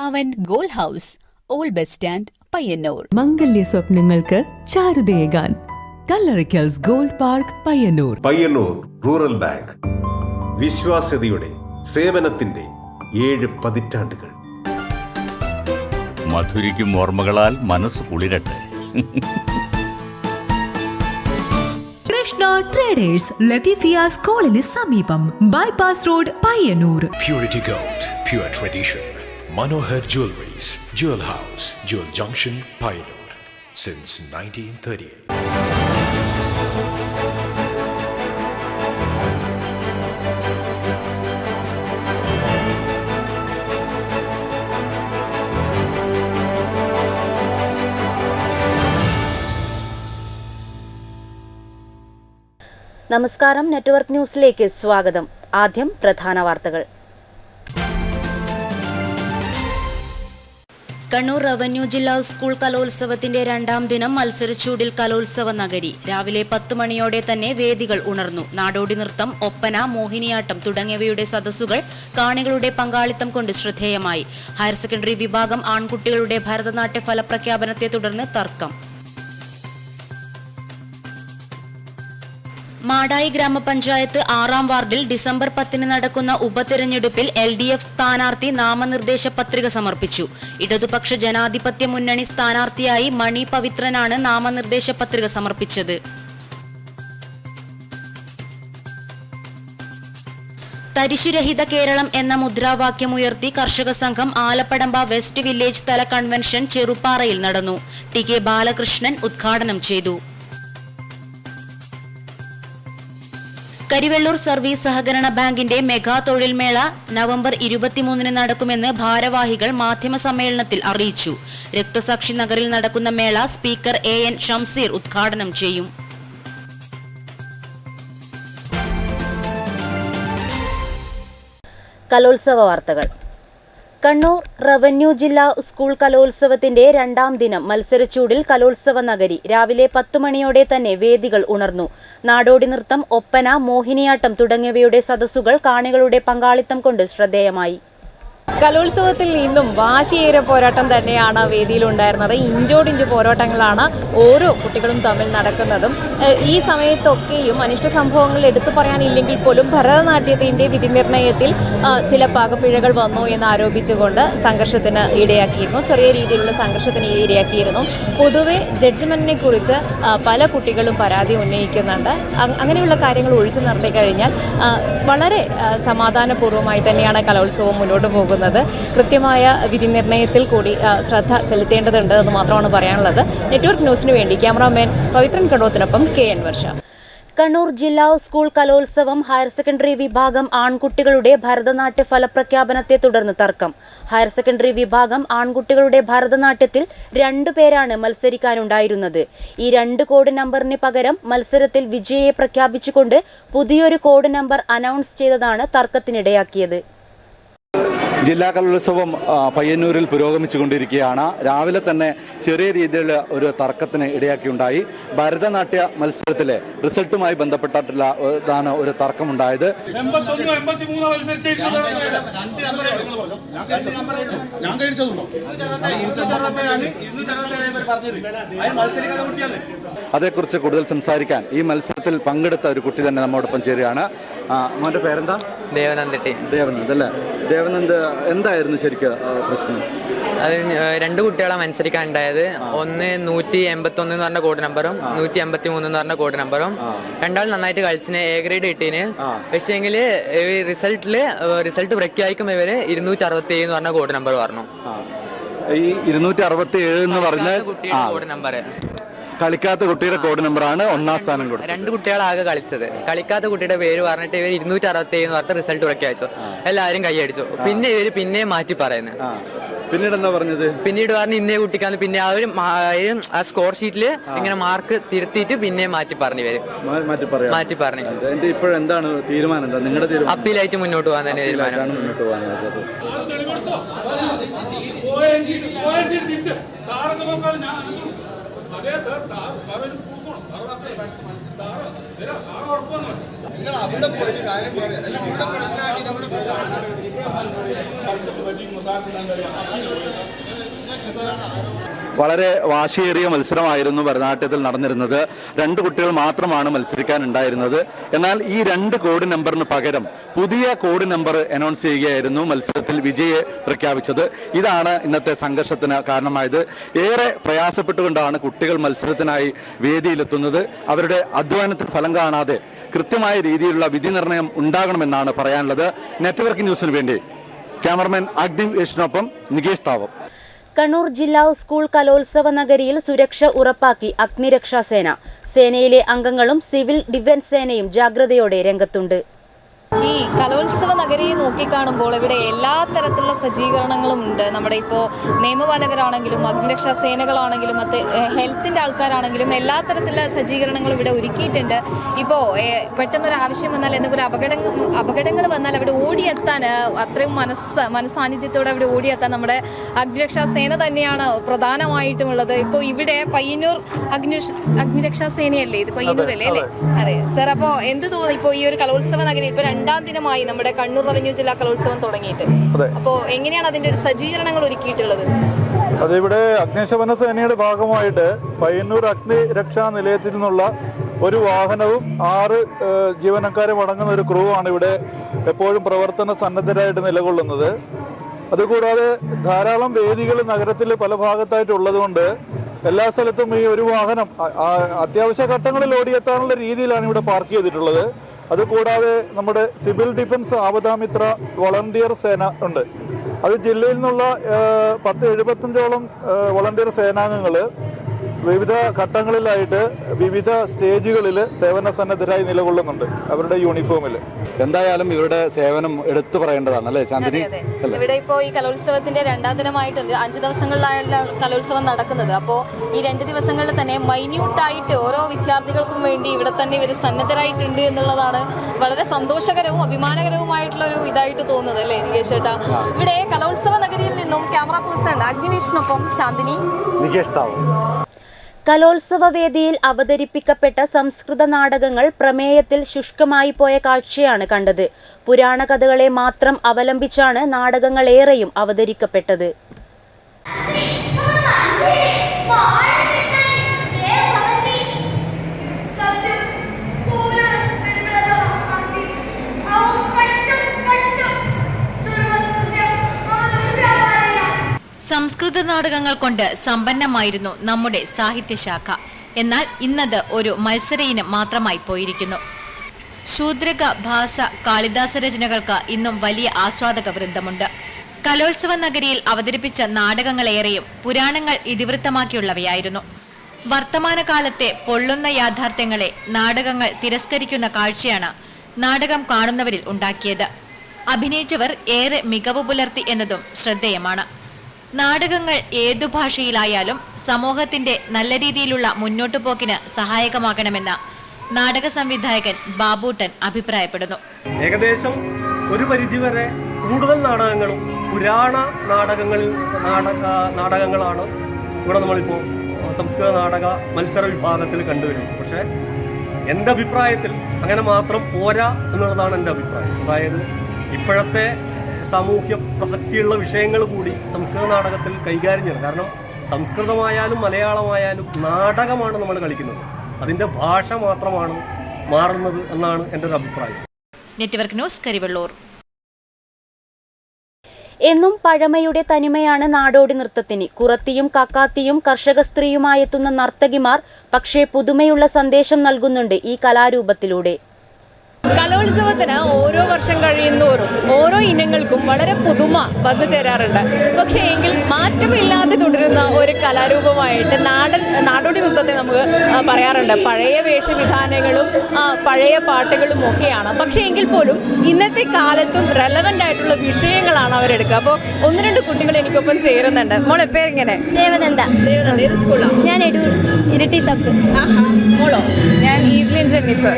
അവൻ gold house, old bus stand, Payyanur. മംഗല്യ സ്വപ്നങ്ങൾക്ക് ചാരുതയേകാൻ Kallarikkals gold park, Payyanur. Payyanur rural bank, വിശ്വാസ്യതയുടെ സേവനത്തിന്റെ 7 പതിറ്റാണ്ടുകൾ. മധുരിക്കും ഓർമ്മകളാൽ മനസ്സ് കുളിരട്ടെ. കൃഷ്ണ ട്രേഡേഴ്സ്, ലത്തീഫിയ സ്കൂളിന് സമീപം, bypass road, Payyanur. Purity Gold, pure tradition. Manohar Jewelries, Jewel House, Jewel Junction, Payyanur, since 1938. നമസ്കാരം, നെറ്റ്വർക്ക് ന്യൂസിലേക്ക് സ്വാഗതം. ആദ്യം പ്രധാന വാർത്തകൾ. കണ്ണൂർ റവന്യൂ ജില്ലാ സ്കൂൾ കലോത്സവത്തിന്റെ 2ാം ദിനം മത്സരച്ചൂടിൽ കലോത്സവ നഗരി. രാവിലെ 10 മണിയോടെ തന്നെ വേദികൾ ഉണർന്നു. നാടോടി നൃത്തം, ഒപ്പന, മോഹിനിയാട്ടം തുടങ്ങിയവയുടെ സദസ്സുകൾ കാണികളുടെ പങ്കാളിത്തം കൊണ്ട് ശ്രദ്ധേയമായി. ഹയർ സെക്കൻഡറി വിഭാഗം ആൺകുട്ടികളുടെ ഭരതനാട്യ ഫലപ്രഖ്യാപനത്തെ തുടർന്ന് തർക്കം. മാടായി ഗ്രാമപഞ്ചായത്ത് 6ാം വാർഡിൽ ഡിസംബർ 10 നടക്കുന്ന ഉപതെരഞ്ഞെടുപ്പിൽ LDF സ്ഥാനാർത്ഥി നാമനിർദ്ദേശ പത്രിക സമർപ്പിച്ചു. ഇടതുപക്ഷ ജനാധിപത്യ മുന്നണി സ്ഥാനാർത്ഥിയായി മണി പവിത്രനാണ് നാമനിർദ്ദേശ പത്രിക സമർപ്പിച്ചത്. തരിശുരഹിത കേരളം എന്ന മുദ്രാവാക്യമുയർത്തി കർഷക സംഘം ആലപ്പടമ്പ വെസ്റ്റ് വില്ലേജ് തല കൺവെൻഷൻ ചെറുപ്പാറയിൽ നടന്നു. TK ബാലകൃഷ്ണൻ ഉദ്ഘാടനം ചെയ്തു. കരിവെള്ളൂർ സർവീസ് സഹകരണ ബാങ്കിന്റെ മെഗാ തൊഴിൽമേള നവംബർ 23 നടക്കുമെന്ന് ഭാരവാഹികൾ മാധ്യമസമ്മേളനത്തിൽ അറിയിച്ചു. രക്തസാക്ഷി നഗറിൽ നടക്കുന്ന മേള സ്പീക്കർ AN ഷംസീർ ഉദ്ഘാടനം ചെയ്യും. കലോത്സവ വാർത്തകൾ. കണ്ണൂർ റവന്യൂ ജില്ലാ സ്കൂൾ കലോത്സവത്തിന്റെ 2ാം ദിനം മത്സരച്ചൂടിൽ കലോത്സവ നഗരി. രാവിലെ 10 മണിയോടെ തന്നെ വേദികൾ ഉണർന്നു. നാടോടി നൃത്തം, ഒപ്പന, മോഹിനിയാട്ടം തുടങ്ങിയവയുടെ സദസ്സുകൾ കാണികളുടെ പങ്കാളിത്തം കൊണ്ട് ശ്രദ്ധേയമായി. കലോത്സവത്തിൽ നിന്നും വാശിയേറെ പോരാട്ടം തന്നെയാണ് വേദിയിലുണ്ടായിരുന്നത്. ഇഞ്ചോടിഞ്ച് പോരാട്ടങ്ങളാണ് ഓരോ കുട്ടികളും തമ്മിൽ നടക്കുന്നതും. ഈ സമയത്തൊക്കെയും അനിഷ്ട സംഭവങ്ങൾ എടുത്തു പറയാനില്ലെങ്കിൽ പോലും ഭരതനാട്യത്തിൻ്റെ വിധിനിർണയത്തിൽ ചില പാകപ്പിഴകൾ വന്നു എന്ന് ആരോപിച്ചുകൊണ്ട് സംഘർഷത്തിന് ഇടയാക്കിയിരുന്നു. ചെറിയ രീതിയിലുള്ള സംഘർഷത്തിന് ഇടയാക്കിയിരുന്നു. പൊതുവെ ജഡ്ജ്മെന്റിനെ കുറിച്ച് പല കുട്ടികളും പരാതി ഉന്നയിക്കുന്നുണ്ട്. അങ്ങനെയുള്ള കാര്യങ്ങൾ ഒഴിച്ചു നിർത്തി കഴിഞ്ഞാൽ വളരെ സമാധാനപൂർവ്വമായി തന്നെയാണ് കലോത്സവം മുന്നോട്ട് പോകുന്നത്. കൃത്യമായ വിധി നിർണയത്തിൽ കൂടി ശ്രദ്ധ ചെലുത്തേണ്ടതുണ്ട് എന്ന് മാത്രമാണ് പറയാനുള്ളത്. നെറ്റ്വർക്ക് ന്യൂസിന് വേണ്ടി ക്യാമറാമാൻ പവിത്രൻ കടോത്തിനൊപ്പം KN വർഷ. കണ്ണൂർ ജില്ലാ സ്കൂൾ കലോത്സവം ഹയർ സെക്കൻഡറി വിഭാഗം ആൺകുട്ടികളുടെ ഭരതനാട്യ ഫലപ്രഖ്യാപനത്തെ തുടർന്ന് തർക്കം. ഹയർ സെക്കൻഡറി വിഭാഗം ആൺകുട്ടികളുടെ ഭരതനാട്യത്തിൽ 2 പേരാണ് മത്സരിക്കാനുണ്ടായിരുന്നത്. ഈ 2 കോഡ് നമ്പറിന് പകരം മത്സരത്തിൽ വിജയിയെ പ്രഖ്യാപിച്ചുകൊണ്ട് പുതിയൊരു കോഡ് നമ്പർ അനൗൺസ് ചെയ്തതാണ് തർക്കത്തിനിടയാക്കിയത്. ജില്ലാ കലോത്സവം പയ്യന്നൂരിൽ പുരോഗമിച്ചുകൊണ്ടിരിക്കുകയാണ്. രാവിലെ തന്നെ ചെറിയ രീതിയിൽ ഒരു തർക്കത്തിന് ഇടയാക്കിയുണ്ടായി. ഭരതനാട്യ മത്സരത്തിലെ റിസൾട്ടുമായി ബന്ധപ്പെട്ടിട്ടുള്ള ഇതാണ് ഒരു തർക്കമുണ്ടായത്. അതേക്കുറിച്ച് കൂടുതൽ സംസാരിക്കാൻ ഈ മത്സരത്തിൽ പങ്കെടുത്ത ഒരു കുട്ടി തന്നെ നമ്മോടൊപ്പം ചേരുകയാണ്. മോന്റെ പേരെന്താ? ദേവനന്ദ് അല്ലേ? ദേവനന്ദ്, എന്തായിരുന്നു ശരിക്കും പ്രശ്നം? അത് 2 കുട്ടികളെ മത്സരിക്കാനുണ്ടായത്. ഒന്ന് 181 എന്ന് പറഞ്ഞ കോഡ് നമ്പറും 183 എന്ന് പറഞ്ഞ കോഡ് നമ്പറും. രണ്ടാളും നന്നായിട്ട് കളിച്ചിന്, A ഗ്രേഡ് കിട്ടീന്. പക്ഷേ എങ്കിൽ റിസൾട്ട് പ്രഖ്യാപിക്കുമ്പോൾ ഇവര് 267 എന്ന് പറഞ്ഞ കോഡ് നമ്പർ പറഞ്ഞു. ഈ 267 എന്ന് പറഞ്ഞ കോഡ് നമ്പർ കളിക്കാത്ത കുട്ടിയുടെ കോഡ് നമ്പറാണ് 1ാം സ്ഥാനം കൊടുത്തത്. 2 കുട്ടികളാകെ കളിച്ചത്. കളിക്കാത്ത കുട്ടിയുടെ പേര് പറഞ്ഞിട്ട് ഇവർ 267 എന്ന് പറഞ്ഞിട്ട് റിസൾട്ട് പ്രഖ്യാപിച്ചു. എല്ലാവരും കൈയടിച്ചു. പിന്നെ ഇവര് പിന്നെ മാറ്റി പറയുന്നത്. പിന്നീട് എന്താ പറഞ്ഞത്? പിന്നീട് പറഞ്ഞു ഇന്നേ കുട്ടിക്കാന്ന്. പിന്നെ അവര് ആ സ്കോർ ഷീറ്റില് ഇങ്ങനെ മാർക്ക് തിരുത്തിയിട്ട് പിന്നെ മാറ്റി പറഞ്ഞു ഇവര് മാറ്റി പറഞ്ഞു. ഇപ്പോഴെന്താണ് തീരുമാനം? എന്താ നിങ്ങളുടെ തീരുമാനം? അപ്പീലായിട്ട് മുന്നോട്ട് പോകാൻ തന്നെ തീരുമാനം. മുന്നോട്ട് പോകാൻ വളരെ വാശിയേറിയ മത്സരമായിരുന്നു ഭരതനാട്യത്തിൽ നടന്നിരുന്നത്. 2 കുട്ടികൾ മാത്രമാണ് മത്സരിക്കാനുണ്ടായിരുന്നത്. എന്നാൽ ഈ 2 കോഡ് നമ്പറിന് പകരം പുതിയ കോഡ് നമ്പർ അനൗൺസ് ചെയ്യുകയായിരുന്നു മത്സരത്തിൽ വിജയെ പ്രഖ്യാപിച്ചത്. ഇതാണ് ഇന്നത്തെ സംഘർഷത്തിന് കാരണമായത്. ഏറെ പ്രയാസപ്പെട്ടുകൊണ്ടാണ് കുട്ടികൾ മത്സരത്തിനായി വേദിയിലെത്തുന്നത്. അവരുടെ അധ്വാനത്തിന് ഫലം കാണാതെ കൃത്യമായ രീതിയിലുള്ള വിധി നിർണയം ഉണ്ടാകണമെന്നാണ് പറയാനുള്ളത്. നെറ്റ്വർക്ക് ന്യൂസിന് വേണ്ടി ക്യാമറമാൻ അഗ്നിവേഷിനൊപ്പം നികേഷ് താവം. കണ്ണൂർ ജില്ലാ സ്കൂൾ കലോത്സവ നഗരിയിൽ സുരക്ഷ ഉറപ്പാക്കി അഗ്നിരക്ഷാസേന. സേനയിലെ അംഗങ്ങളും സിവിൽ ഡിഫൻസ് സേനയും ജാഗ്രതയോടെ രംഗത്തുണ്ട്. ഈ കലോത്സവ നഗരിയെ നോക്കിക്കാണുമ്പോൾ ഇവിടെ എല്ലാ തരത്തിലുള്ള സജ്ജീകരണങ്ങളും ഉണ്ട്. നമ്മുടെ ഇപ്പോൾ നിയമപാലകരാണെങ്കിലും അഗ്നിരക്ഷാ സേനകളാണെങ്കിലും മറ്റ് ഹെൽത്തിൻ്റെ ആൾക്കാരാണെങ്കിലും എല്ലാ തരത്തിലുള്ള സജ്ജീകരണങ്ങളും ഇവിടെ ഒരുക്കിയിട്ടുണ്ട്. ഇപ്പോൾ പെട്ടെന്നൊരു ആവശ്യം വന്നാൽ എന്തെങ്കിലും അപകടങ്ങൾ വന്നാൽ അവിടെ ഓടിയെത്താൻ അത്രയും മനസ്സാന്നിധ്യത്തോടെ അവിടെ ഓടിയെത്താൻ നമ്മുടെ അഗ്നിരക്ഷാ സേന തന്നെയാണ് പ്രധാനമായിട്ടുമുള്ളത്. ഇപ്പോൾ ഇവിടെ പയ്യന്നൂർ അഗ്നിരക്ഷാ സേനയല്ലേ ഇത്? പയ്യന്നൂർ അല്ലേ? അതെ സർ. അപ്പോൾ എന്ത് തോന്നുന്നു ഇപ്പോൾ ഈ ഒരു കലോത്സവ നഗരി ഇപ്പോൾ 2ാം ദിനമായി നമ്മുടെ കണ്ണൂർ റവന്യൂ ജില്ലാ കലോത്സവം തുടങ്ങിയിട്ട്? അപ്പോൾ എങ്ങനെയാണ് അതിന്റെ ഒരു സജ്ജീകരണങ്ങൾ ഒരുക്കിയിട്ടുള്ളത്? അതിവിടെ അഗ്നിശമന സേനയുടെ ഭാഗമായിട്ട് പയ്യന്നൂർ അഗ്നിരക്ഷാ നിലയത്തിൽ നിന്നുള്ള ഒരു വാഹനവും 6 ജീവനക്കാരും അടങ്ങുന്ന ഒരു ക്രൂ ആണ് ഇവിടെ എപ്പോഴും പ്രവർത്തന സന്നദ്ധരായിട്ട് നിലകൊള്ളുന്നത്. അതുകൂടാതെ ധാരാളം വേദികൾ നഗരത്തിൽ പല ഭാഗത്തായിട്ടുള്ളത് കൊണ്ട് എല്ലാ സ്ഥലത്തും ഈ ഒരു വാഹനം അത്യാവശ്യ ഘട്ടങ്ങളിൽ ഓടിയെത്താനുള്ള രീതിയിലാണ് ഇവിടെ പാർക്ക് ചെയ്തിട്ടുള്ളത്. അതുകൂടാതെ നമ്മുടെ സിവിൽ ഡിഫൻസ് ആപദാമിത്ര വളണ്ടിയർ സേന ഉണ്ട്. അത് ജില്ലയിൽ നിന്നുള്ള 10-75ഓളം വളണ്ടിയർ സേനാംഗങ്ങൾ വിവിധ ഘട്ടങ്ങളിലായിട്ട് വിവിധ സ്റ്റേജുകളിൽ സേവന സന്നദ്ധരായി നിലകൊള്ളുന്നുണ്ട് അവരുടെ യൂണിഫോമിൽ. എന്തായാലും ഇവരുടെ സേവനം എടുത്തു പറയേണ്ടതാണ് അല്ലേ ചാന്ദിനി? ഇവിടെ ഇപ്പോൾ ഈ കലോത്സവത്തിന്റെ 2ാം ദിനമായിട്ട് 5 ദിവസങ്ങളിലായുള്ള കലോത്സവം നടക്കുന്നത്. അപ്പോൾ ഈ 2 ദിവസങ്ങളിൽ തന്നെ മൈന്യൂട്ടായിട്ട് ഓരോ വിദ്യാർത്ഥികൾക്കും വേണ്ടി ഇവിടെ തന്നെ ഇവർ സന്നദ്ധരായിട്ടുണ്ട് എന്നുള്ളതാണ് വളരെ സന്തോഷകരവും അഭിമാനകരവുമായിട്ടുള്ള ഒരു ഇതായിട്ട് തോന്നുന്നത് അല്ലേ നികേഷ് ചേട്ടാ? ഇവിടെ കലോത്സവ നഗരിയിൽ നിന്നും ക്യാമറ പേഴ്സൺ അഗ്നിവേഷിനൊപ്പം ചാന്ദിനി, നികേഷ് താവം. കലോത്സവ വേദിയിൽ അവതരിപ്പിക്കപ്പെട്ട സംസ്കൃത നാടകങ്ങൾ പ്രമേയത്തിൽ ശുഷ്കമായി പോയ കാഴ്ചയാണ് കണ്ടത്. പുരാണ കഥകളെ മാത്രം അവലംബിച്ചാണ് നാടകങ്ങൾ ഏറെയും അവതരിക്കപ്പെട്ടത്. സംസ്കൃത നാടകങ്ങൾ കൊണ്ട് സമ്പന്നമായിരുന്നു നമ്മുടെ സാഹിത്യശാഖ. എന്നാൽ ഇന്നത് ഒരു മത്സര ഇനം മാത്രമായി പോയിരിക്കുന്നു. ശൂദ്രക, ഭാസ, കാളിദാസ രചനകൾക്ക് ഇന്നും വലിയ ആസ്വാദക വൃന്ദമുണ്ട്. കലോത്സവ നഗരിയിൽ അവതരിപ്പിച്ച നാടകങ്ങളേറെയും പുരാണങ്ങൾ ഇതിവൃത്തമാക്കിയുള്ളവയായിരുന്നു. വർത്തമാനകാലത്തെ പൊള്ളുന്ന യാഥാർത്ഥ്യങ്ങളെ നാടകങ്ങൾ തിരസ്കരിക്കുന്ന കാഴ്ചയാണ് നാടകം കാണുന്നവരിൽ ഉണ്ടാക്കിയത്. അഭിനയിച്ചവർ ഏറെ മികവ് പുലർത്തി എന്നതും ശ്രദ്ധേയമാണ്. നാടകങ്ങൾ ഏതു ഭാഷയിലായാലും സമൂഹത്തിന്റെ നല്ല രീതിയിലുള്ള മുന്നോട്ടുപോക്കിന് സഹായകമാകണമെന്ന് നാടക സംവിധായകൻ ബാബൂട്ടൻ അഭിപ്രായപ്പെടുന്നു. ഏകദേശം ഒരു പരിധിവരെ കൂടുതൽ നാടകങ്ങളും പുരാണ നാടകങ്ങളാണ് ഇവിടെ നമ്മളിപ്പോൾ സംസ്കൃത നാടക മത്സര വിഭാഗത്തിൽ കണ്ടുവരുന്നത്. പക്ഷേ എൻ്റെ അഭിപ്രായത്തിൽ അങ്ങനെ മാത്രം പോരാ എന്നുള്ളതാണ് എൻ്റെ അഭിപ്രായം. അതായത് ഇപ്പോഴത്തെ സാമൂഹ്യ പ്രസക്തിയുള്ള വിഷയങ്ങൾ കൂടി സംസ്കൃത നാടകത്തിൽ കൈകാര്യം ചെയ്യണം. കാരണം സംസ്കൃതമായാലും മലയാളമായാലും നാടകമാണ് നമ്മൾ കളിക്കുന്നത്, അതിൻ്റെ ഭാഷ മാത്രമാണ് മാറുന്നത് എന്നാണ് എൻ്റെ ഒരു അഭിപ്രായം. Network news, Karivellur. എന്നും പഴമയുടെ തനിമയാണ് നാടോടി നൃത്തത്തിന്. കുറത്തിയും കക്കാത്തിയും കർഷക സ്ത്രീയുമായെത്തുന്ന നർത്തകിമാർ പക്ഷേ പുതുമയുള്ള സന്ദേശം നൽകുന്നുണ്ട് ഈ കലാരൂപത്തിലൂടെ. കലോത്സവത്തിന് ഓരോ വർഷം കഴിയുന്നോറും ഓരോ ഇനങ്ങൾക്കും വളരെ പുതുമ വന്നു ചേരാറുണ്ട്. പക്ഷേ എങ്കിൽ മാറ്റമില്ലാതെ തുടരുന്ന ഒരു കലാരൂപമായിട്ട് നാടോടി നൃത്തത്തെ നമുക്ക് പറയാറുണ്ട്. പഴയ വേഷവിധാനങ്ങളും പഴയ പാട്ടുകളും ഒക്കെയാണ്. പക്ഷേ എങ്കിൽ പോലും ഇന്നത്തെ കാലത്തും റെലവൻ്റ് ആയിട്ടുള്ള വിഷയങ്ങളാണ് അവരെടുക്കുക. അപ്പോൾ 1-2 കുട്ടികൾ എനിക്കൊപ്പം ചേരുന്നുണ്ട്. മോളെ പേരെങ്ങനെ? ദേവനന്ദ. ഏത് സ്കൂളാണ്? ഞാൻ ഇരട്ടി സബ്. മോളോ? ഞാൻ ഈവ്ലിൻ ജെന്നിഫർ.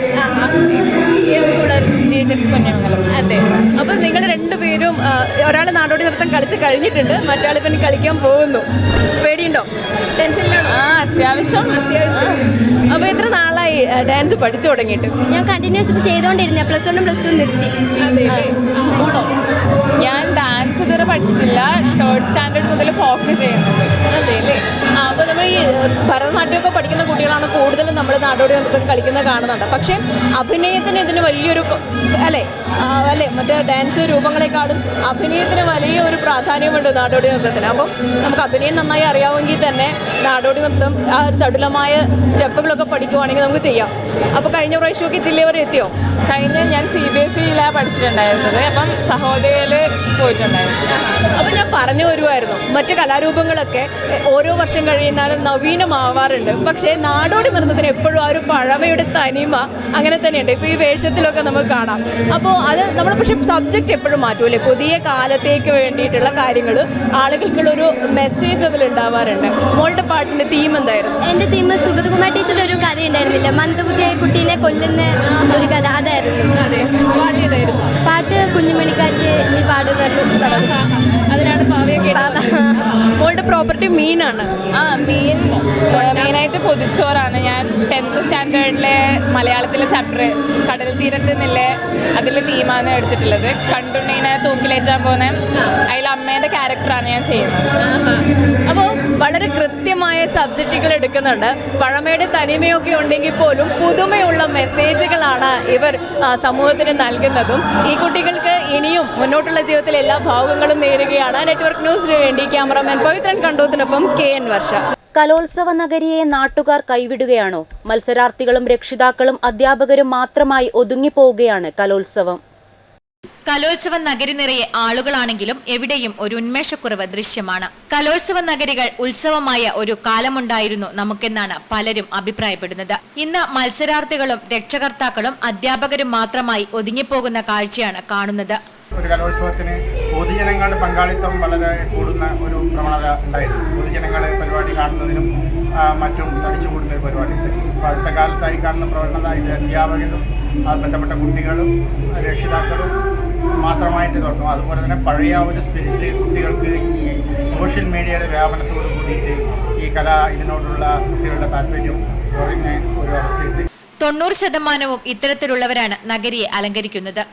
അതെ. അപ്പോൾ നിങ്ങൾ 2 പേരും ഒരാൾ നാടോടി നൃത്തം കളിച്ച് കഴിഞ്ഞിട്ടുണ്ട്, മറ്റാളിപ്പം കളിക്കാൻ പോകുന്നു. പേടിയുണ്ടോ? ടെൻഷനിലാണോ? അത്യാവശ്യം. അപ്പോൾ എത്ര നാളായി ഡാൻസ് പഠിച്ചു തുടങ്ങിയിട്ട്? ഞാൻ കണ്ടിന്യൂസ് ചെയ്തുകൊണ്ടിരുന്ന +1 +2 നിർത്തി. ഞാൻ ഡാൻസ് ഇതുവരെ പഠിച്ചിട്ടില്ല. 3rd സ്റ്റാൻഡേർഡ് മുതൽ ഫോക്കസ് ചെയ്യുന്നത്. അതെ അല്ലേ? അപ്പോൾ നമ്മൾ ഈ ഭരതനാട്യമൊക്കെ പഠിക്കുന്ന കുട്ടികളാണ് കൂടുതലും നമ്മൾ നാടോടി നൃത്തം കളിക്കുന്നത് കാണുന്നുണ്ട്. പക്ഷേ അഭിനയത്തിന് ഇതിന് വലിയൊരു അല്ലേ മറ്റേ ഡാൻസ് രൂപങ്ങളെക്കാളും അഭിനയത്തിന് വലിയൊരു പ്രാധാന്യമുണ്ട് നാടോടി നൃത്തത്തിന്. അപ്പം നമുക്ക് അഭിനയം നന്നായി അറിയാമെങ്കിൽ തന്നെ നാടോടി നൃത്തം ആ ചടുലമായ സ്റ്റെപ്പുകളൊക്കെ പഠിക്കുവാണെങ്കിൽ നമുക്ക് ചെയ്യാം. അപ്പോൾ കഴിഞ്ഞ പ്രാവശ്യമൊക്കെ ജില്ല വരെ എത്തിയോ? ഞാൻ CBSE-യിലാണ് പഠിച്ചിട്ടുണ്ടായിരുന്നത്. അപ്പം സഹോദയയിൽ പോയിട്ടുണ്ടായിരുന്നു. അപ്പോൾ ഞാൻ പറഞ്ഞു വരുമായിരുന്നു, മറ്റ് കലാരൂപങ്ങളൊക്കെ ഓരോ വർഷം കഴിയുന്നാലും നവീനമാവാറുണ്ട്. പക്ഷേ നാടോടി നൃത്തത്തിന് എപ്പോഴും ആ ഒരു പഴമയുടെ തനിമ അങ്ങനെ തന്നെയുണ്ട്. ഇപ്പോൾ ഈ വേഷത്തിലൊക്കെ നമുക്ക് കാണാം. അപ്പോൾ അത് നമ്മൾ പക്ഷേ സബ്ജക്റ്റ് എപ്പോഴും മാറ്റൂലേ? പുതിയ കാലത്തേക്ക് വേണ്ടിയിട്ടുള്ള കാര്യങ്ങൾ ആളുകൾക്കുള്ളൊരു മെസ്സേജ് അതിലുണ്ടാവാറുണ്ട്. മോളുടെ പാട്ടിൻ്റെ തീം എന്തായിരുന്നു? എൻ്റെ തീം സുഗതകുമാർ ടീച്ചറുടെ ഒരു കഥ ഉണ്ടായിരുന്നില്ല, മന്ദബുദ്ധിയായ കുട്ടീനെ കൊല്ലുന്ന ഒരു കഥ. അതായിരുന്നു പാട്ട്. കുഞ്ഞുമണിക്കാറ്റ് നീ പാടുന്ന അതിനാണ് പാവയൊക്കെ. മോളുടെ പ്രോപ്പർട്ടി മീനാണ്. മെയിനായിട്ട് പൊതിച്ചോറാണ്. ഞാൻ 10th സ്റ്റാൻഡേർഡിലെ മലയാളത്തിലെ ചാപ്റ്റർ കടൽ തീരത്ത് നിന്നില്ലേ അതിലെ തീമാണ് എടുത്തിട്ടുള്ളത്. കണ്ടുണ്ണീനെ തൂക്കിലേറ്റാൻ പോകുന്ന അതിൽ അമ്മേൻ്റെ ക്യാരക്ടറാണ് ഞാൻ ചെയ്യുന്നത്. അപ്പോൾ വളരെ കൃത്യമായ സബ്ജക്റ്റുകൾ എടുക്കുന്നുണ്ട്. പഴമയുടെ തനിമയൊക്കെ ഉണ്ടെങ്കിൽ പോലും പുതുമയുള്ള മെസ്സേജുകളാണ് ഇവർ സമൂഹത്തിന് നൽകുന്നതും. ഈ കുട്ടികൾക്ക് ഇനിയും മുന്നോട്ടുള്ള ജീവിതത്തിൽ എല്ലാ ഭാഗങ്ങളും നേരുകയാണ്. നെറ്റ്വർക്ക് ന്യൂസിന് വേണ്ടി ക്യാമറാമാൻ പവിത്രൻ കണ്ടോത്തിനൊപ്പം KN വർഷ. കലോത്സവ നഗരിയെ നാട്ടുകാർ കൈവിടുകയാണോ? മത്സരാർത്ഥികളും രക്ഷിതാക്കളും അധ്യാപകരും മാത്രമായി ഒതുങ്ങിപ്പോവുകയാണ് കലോത്സവം. കലോത്സവ നഗരി നിറയെ ആളുകളാണെങ്കിലും എവിടെയും ഒരു ഉന്മേഷക്കുറവ് ദൃശ്യമാണ്. കലോത്സവ നഗരികൾ ഉത്സവമായ ഒരു കാലമുണ്ടായിരുന്നു നമുക്കെന്നാണ് പലരും അഭിപ്രായപ്പെടുന്നത്. ഇന്ന് മത്സരാർത്ഥികളും രക്ഷകർത്താക്കളും അധ്യാപകരും മാത്രമായി ഒതുങ്ങിപ്പോകുന്ന കാഴ്ചയാണ് കാണുന്നത്. ഒരു കലോത്സവത്തിന് പൊതുജനങ്ങളുടെ പങ്കാളിത്തം വളരെ കൂടുന്ന ഒരു പ്രവണത ഉണ്ടായിരുന്നു. പൊതുജനങ്ങൾ പരിപാടി കാണുന്നതിനും മറ്റും തടിച്ചുകൂടുന്ന ഒരു പരിപാടി ഉണ്ട്. അപ്പോൾ അടുത്ത കാലത്തായി കാണുന്ന പ്രവണത ഇത് അധ്യാപകരും ബന്ധപ്പെട്ട കുട്ടികളും രക്ഷിതാക്കളും മാത്രമായിട്ട് തുടങ്ങും. അതുപോലെ തന്നെ പഴയ ഒരു സ്പിരിറ്റ് കുട്ടികൾക്ക് ഈ സോഷ്യൽ മീഡിയയുടെ വ്യാപനത്തോട് കൂടിയിട്ട് ഈ ഇതിനോടുള്ള കുട്ടികളുടെ താല്പര്യം കുറഞ്ഞ ഒരു അവസ്ഥയുണ്ട്. 90% ഇത്തരത്തിലുള്ളവരാണ് നഗരിയെ അലങ്കരിക്കുന്നത്.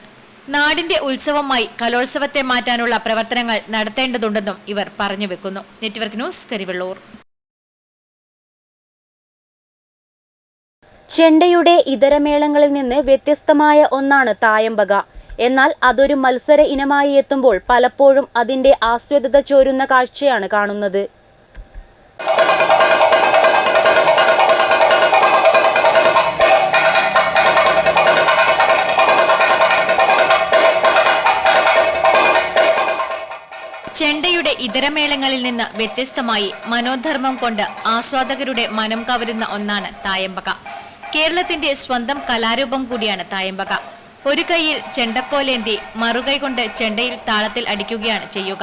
നാടിന്റെ ഉത്സവമായി കലോത്സവത്തെ മാറ്റാനുള്ള പ്രവർത്തനങ്ങൾ നടത്തേണ്ടതുണ്ടെന്നും ഇവർ പറഞ്ഞു വെക്കുന്നു. Network news, Karivellur. ചെണ്ടയുടെ ഇതരമേളങ്ങളിൽ നിന്ന് വ്യത്യസ്തമായ ഒന്നാണ് തായമ്പക. എന്നാൽ അതൊരു മത്സര ഇനമായി എത്തുമ്പോൾ പലപ്പോഴും അതിന്റെ ആസ്വാദ്യത ചോരുന്ന കാഴ്ചയാണ് കാണുന്നത്. ചെണ്ടയുടെ ഇതരമേളങ്ങളിൽ നിന്ന് വ്യത്യസ്തമായി മനോധർമ്മം കൊണ്ട് ആസ്വാദകരുടെ മനം കവരുന്ന ഒന്നാണ് തായമ്പക. കേരളത്തിന്റെ സ്വന്തം കലാരൂപം കൂടിയാണ് തായമ്പക. ഒരു കൈയിൽ ചെണ്ടക്കോലേന്തി മറുകൈ കൊണ്ട് ചെണ്ടയിൽ താളത്തിൽ അടിക്കുകയാണ് ചെയ്യുക.